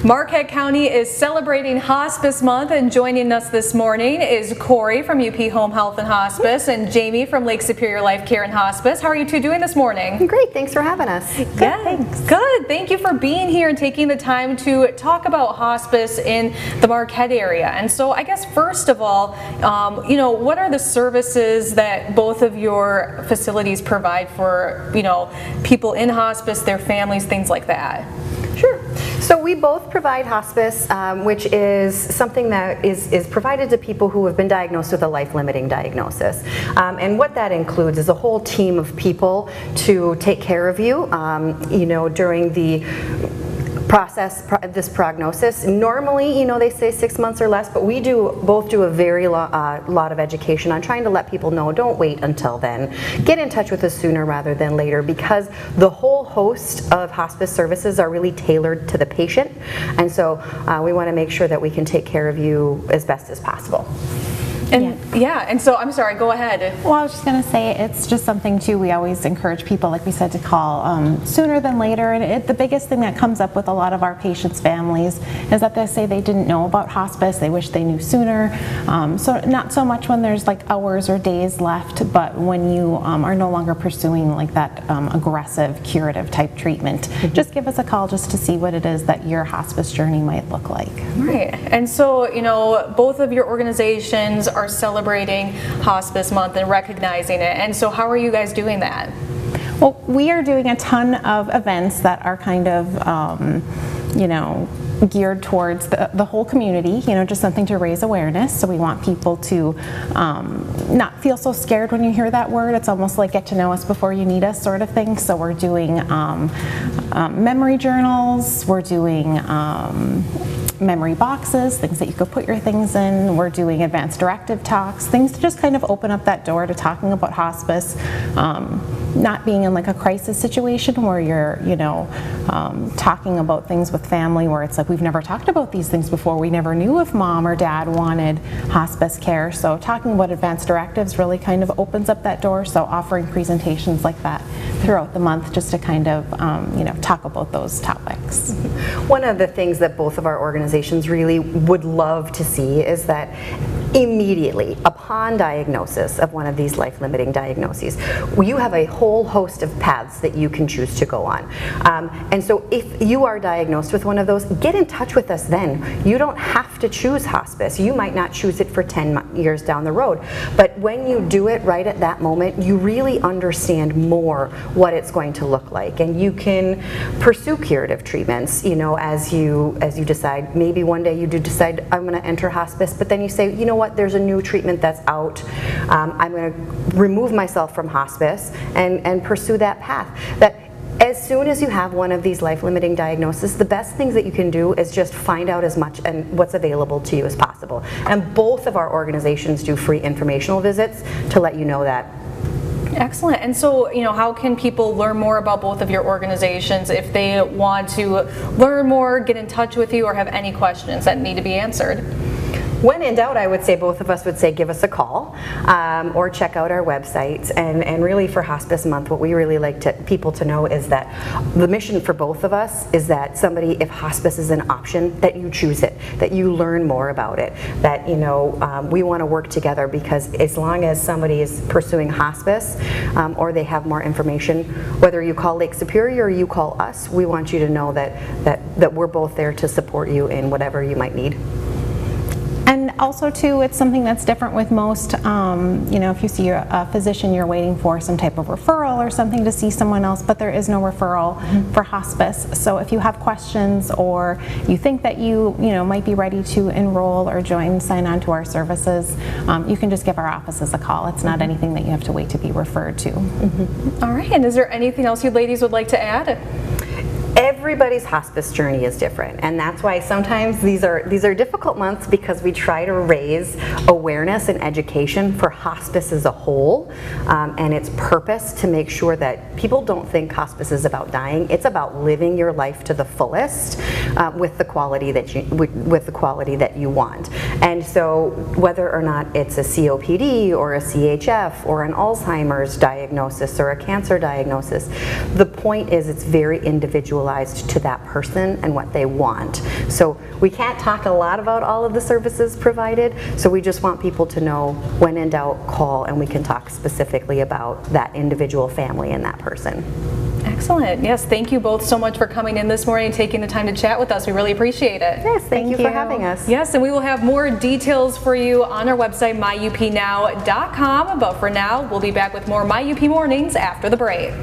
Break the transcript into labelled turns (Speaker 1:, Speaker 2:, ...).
Speaker 1: Marquette County is celebrating Hospice Month, and joining us this morning is Corey from UP Home Health and Hospice and Jamie from Lake Superior Life Care and Hospice. How are you two doing this morning?
Speaker 2: Great, thanks for having us.
Speaker 1: Good, thanks. Good. Thank you for being here and taking the time to talk about hospice in the Marquette area. And so I guess first of all, what are the services that both of your facilities provide for, people in hospice, their families, things like that?
Speaker 2: Sure. So we both provide hospice, which is something that is provided to people who have been diagnosed with a life-limiting diagnosis. And what that includes is a whole team of people to take care of you, during the process, this prognosis. Normally, they say 6 months or less, but we both do a very lot of education on trying to let people know, don't wait until then. Get in touch with us sooner rather than later, because the whole host of hospice services are really tailored to the patient. And so we want to make sure that we can take care of you as best as possible.
Speaker 1: And so I'm sorry, go ahead.
Speaker 3: Well, I was just going to say it's just something too, we always encourage people, like we said, to call sooner than later. And the biggest thing that comes up with a lot of our patients' families is that they say they didn't know about hospice, they wish they knew sooner. So not so much when there's like hours or days left, but when you are no longer pursuing like that aggressive curative type treatment. Just give us a call just to see what it is that your hospice journey might look like.
Speaker 1: Right. And so, both of your organizations are celebrating Hospice Month and recognizing it. And so how are you guys doing that?
Speaker 3: Well, we are doing a ton of events that are kind of, geared towards the whole community, just something to raise awareness. So we want people to not feel so scared when you hear that word. It's almost like get to know us before you need us sort of thing. So we're doing memory journals, we're doing memory boxes, things that you could put your things in. We're doing advanced directive talks, things to just kind of open up that door to talking about hospice, not being in like a crisis situation where you're, talking about things with family where it's like we've never talked about these things before. We never knew if mom or dad wanted hospice care. So talking about advanced directives really kind of opens up that door. So offering presentations like that throughout the month just to kind of, talk about those topics.
Speaker 2: One of the things that both of our organizations really would love to see is that immediately upon diagnosis of one of these life-limiting diagnoses, you have a whole host of paths that you can choose to go on. And so if you are diagnosed with one of those, get in touch with us then. You don't have to choose hospice. You might not choose it for 10 years down the road, but when you do it right at that moment, you really understand more what it's going to look like, and you can pursue curative treatments, as you decide. Maybe one day you do decide, I'm going to enter hospice, but then you say, you know what, there's a new treatment that's out. I'm going to remove myself from hospice and pursue that path. That as soon as you have one of these life-limiting diagnoses, the best things that you can do is just find out as much and what's available to you as possible. And both of our organizations do free informational visits to let you know that.
Speaker 1: Excellent. And so, how can people learn more about both of your organizations if they want to learn more, get in touch with you, or have any questions that need to be answered?
Speaker 2: When in doubt, I would say both of us would say give us a call or check out our websites. And really for Hospice Month, what we really like people to know is that the mission for both of us is that if hospice is an option, that you choose it, that you learn more about it, that we want to work together, because as long as somebody is pursuing hospice or they have more information, whether you call Lake Superior or you call us, we want you to know that we're both there to support you in whatever you might need.
Speaker 3: And also too, it's something that's different with most, if you see a physician, you're waiting for some type of referral or something to see someone else, but there is no referral for hospice. So if you have questions or you think that you might be ready to enroll or sign on to our services, you can just give our offices a call. It's not anything that you have to wait to be referred to.
Speaker 1: All right, and is there anything else you ladies would like to add?
Speaker 2: Everybody's hospice journey is different, and that's why sometimes these are difficult months, because we try to raise awareness and education for hospice as a whole and its purpose, to make sure that people don't think hospice is about dying. It's about living your life to the fullest with the quality that you want. And so whether or not it's a COPD or a CHF or an Alzheimer's diagnosis or a cancer diagnosis, the point is it's very individual individualized to that person and what they want. So we can't talk a lot about all of the services provided, so we just want people to know, when in doubt, call, and we can talk specifically about that individual family and that person.
Speaker 1: Excellent. Yes, thank you both so much for coming in this morning and taking the time to chat with us. We really appreciate it.
Speaker 2: Yes, thank you for having us.
Speaker 1: Yes, and we will have more details for you on our website, myupnow.com. But for now, we'll be back with more My UP Mornings after the break.